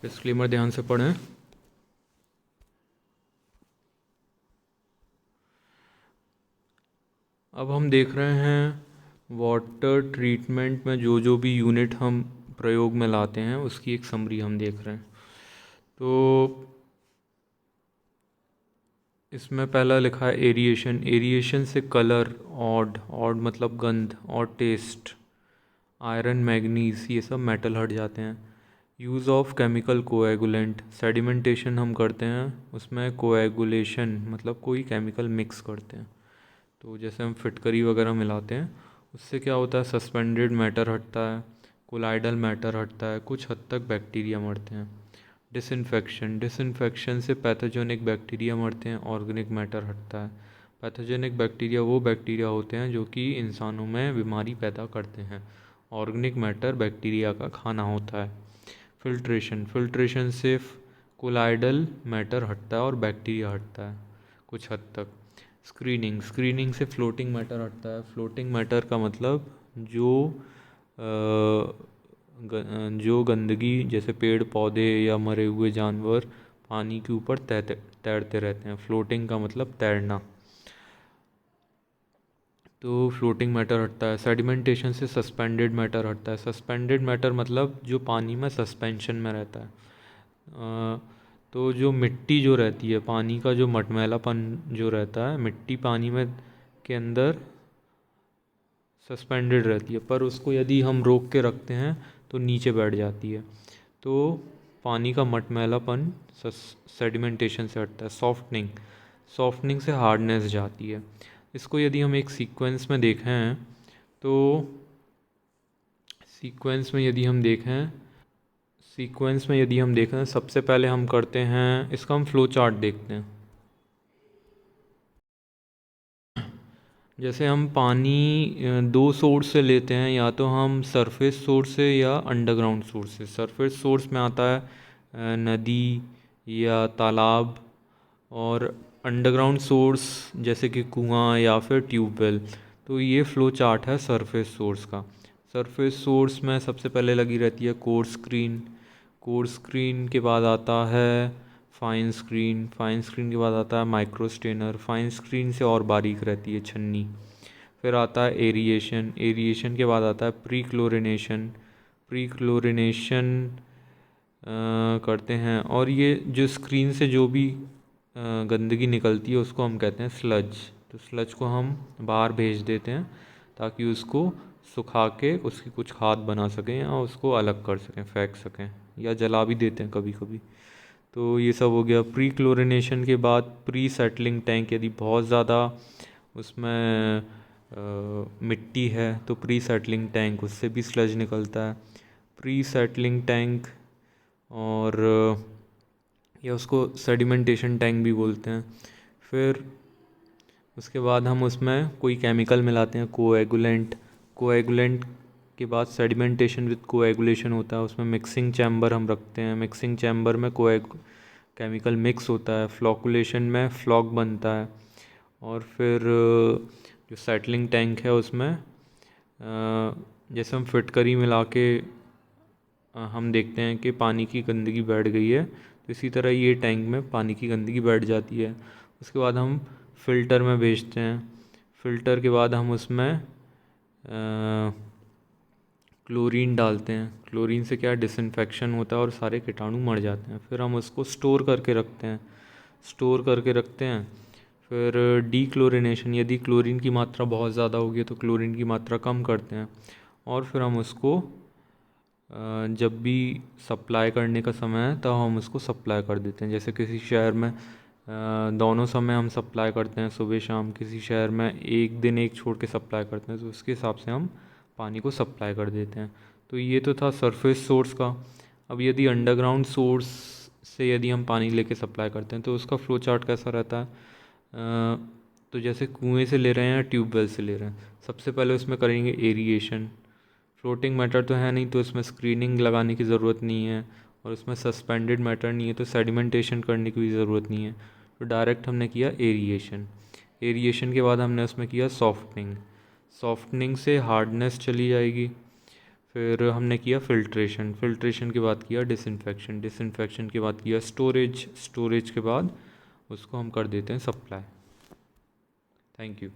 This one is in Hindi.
डिस्क्लेमर ध्यान से पढ़ें। अब हम देख रहे हैं वाटर ट्रीटमेंट में जो जो भी यूनिट हम प्रयोग में लाते हैं उसकी एक समरी हम देख रहे हैं। तो इसमें पहला लिखा है एरिएशन। एरिएशन से कलर, ऑड, ऑड मतलब गंध, और टेस्ट, आयरन, मैग्नीज, ये सब मेटल हट जाते हैं। Use of chemical coagulant. Sedimentation हम करते हैं, उसमें कोएगुलेशन मतलब कोई केमिकल मिक्स करते हैं। तो जैसे हम फिटकरी वगैरह मिलाते हैं उससे क्या होता है, सस्पेंडेड मैटर हटता है, कोलाइडल मैटर हटता है, कुछ हद तक बैक्टीरिया मरते हैं। डिसइंफेक्शन। डिसइंफेक्शन से पैथोजेनिक बैक्टीरिया मरते हैं, ऑर्गेनिक मैटर हटता है। पैथोजेनिक बैक्टीरिया वो बैक्टीरिया होते हैं जो कि इंसानों में बीमारी पैदा करते हैं। ऑर्गेनिक मैटर बैक्टीरिया का खाना होता है। फिल्ट्रेशन। फिल्ट्रेशन से कोलाइडल मैटर हटता है और बैक्टीरिया हटता है कुछ हद तक। स्क्रीनिंग। स्क्रीनिंग से फ्लोटिंग मैटर हटता है। फ्लोटिंग मैटर का मतलब जो जो गंदगी, जैसे पेड़ पौधे या मरे हुए जानवर पानी के ऊपर तैरते रहते हैं। फ्लोटिंग का मतलब तैरना। तो फ्लोटिंग मैटर हटता है। सेडिमेंटेशन से सस्पेंडेड मैटर हटता है। सस्पेंडेड मैटर मतलब जो पानी में सस्पेंशन में रहता है। तो जो मिट्टी जो रहती है, पानी का जो मटमैलापन जो रहता है, मिट्टी पानी में के अंदर सस्पेंडेड रहती है, पर उसको यदि हम रोक के रखते हैं तो नीचे बैठ जाती है। तो पानी का मटमैलापन सेडिमेंटेशन से हटता है। सॉफ्टनिंग। सॉफ्टनिंग से हार्डनेस जाती है। इसको यदि हम एक सीक्वेंस में देखें तो सीक्वेंस में यदि हम देखें सबसे पहले हम करते हैं, इसका हम फ्लो चार्ट देखते हैं। जैसे हम पानी दो सोर्स से लेते हैं, या तो हम सरफेस सोर्स से या अंडरग्राउंड सोर्स से। सरफेस सोर्स में आता है नदी या तालाब, और अंडरग्राउंड सोर्स जैसे कि कुआं या फिर ट्यूबवेल। तो ये फ़्लो चार्ट है सरफेस सोर्स का। सरफेस सोर्स में सबसे पहले लगी रहती है कोर स्क्रीन। कोर स्क्रीन के बाद आता है फाइन स्क्रीन। फाइन स्क्रीन के बाद आता है माइक्रो स्टेनर। फाइन स्क्रीन से और बारीक रहती है छन्नी। फिर आता है एरिएशन। एरिएशन के बाद आता है प्री क्लोरिनेशन। प्री क्लोरिनेशन करते हैं, और ये जो स्क्रीन से जो भी गंदगी निकलती है उसको हम कहते हैं स्लज। तो स्लज को हम बाहर भेज देते हैं ताकि उसको सुखा के उसकी कुछ खाद बना सकें या उसको अलग कर सकें, फेंक सकें, या जला भी देते हैं कभी कभी। तो ये सब हो गया। प्री क्लोरिनेशन के बाद प्री सेटलिंग टैंक। यदि बहुत ज़्यादा उसमें मिट्टी है तो प्री सेटलिंग टैंक, उससे भी स्लज निकलता है। प्री सेटलिंग टैंक, और या उसको सेडिमेंटेशन टैंक भी बोलते हैं। फिर उसके बाद हम उसमें कोई केमिकल मिलाते हैं, कोएगुलेंट। कोएगुलेंट के बाद सेडिमेंटेशन विद कोएगुलेशन होता है, उसमें मिक्सिंग चैम्बर हम रखते हैं। मिक्सिंग चैम्बर में केमिकल मिक्स होता है। फ्लॉकुलेशन में फ्लॉक बनता है। और फिर जो सेटलिंग टैंक है उसमें जैसे हम फिटकरी मिला के हम देखते हैं कि पानी की गंदगी बैठ गई है, तो इसी तरह ये टैंक में पानी की गंदगी बैठ जाती है। उसके बाद हम फ़िल्टर में भेजते हैं। फ़िल्टर के बाद हम उसमें क्लोरीन डालते हैं। क्लोरीन से क्या डिसइंफेक्शन होता है और सारे कीटाणु मर जाते हैं। फिर हम उसको स्टोर करके रखते हैं। फिर डीक्लोरिनेशन। यदि क्लोरीन की मात्रा बहुत ज़्यादा होगी तो क्लोरीन की मात्रा कम करते हैं। और फिर हम उसको जब भी सप्लाई करने का समय है तब हम उसको सप्लाई कर देते हैं। जैसे किसी शहर में दोनों समय हम सप्लाई करते हैं, सुबह शाम। किसी शहर में एक दिन एक छोड़ के सप्लाई करते हैं, तो उसके हिसाब से हम पानी को सप्लाई कर देते हैं। तो ये तो था सरफेस सोर्स का। अब यदि अंडरग्राउंड सोर्स से यदि हम पानी लेके सप्लाई करते हैं तो उसका फ़्लो चार्ट कैसा रहता है। तो जैसे कुएं से ले रहे हैं या ट्यूबवेल से ले रहे हैं, सबसे पहले उसमें करेंगे एरिएशन। फ्लोटिंग मैटर तो है नहीं तो इसमें स्क्रीनिंग लगाने की ज़रूरत नहीं है, और उसमें सस्पेंडेड मैटर नहीं है तो सेडिमेंटेशन करने की भी ज़रूरत नहीं है। तो डायरेक्ट हमने किया एरिएशन। एरिएशन के बाद हमने उसमें किया सॉफ्टनिंग। सॉफ्टनिंग से हार्डनेस चली जाएगी। फिर हमने किया फिल्ट्रेशन, फिल्ट्रेशन के बाद किया डिसइंफेक्शन, डिसइंफेक्शन के बाद किया स्टोरेज, स्टोरेज के बाद उसको हम कर देते हैं सप्लाई। Thank you.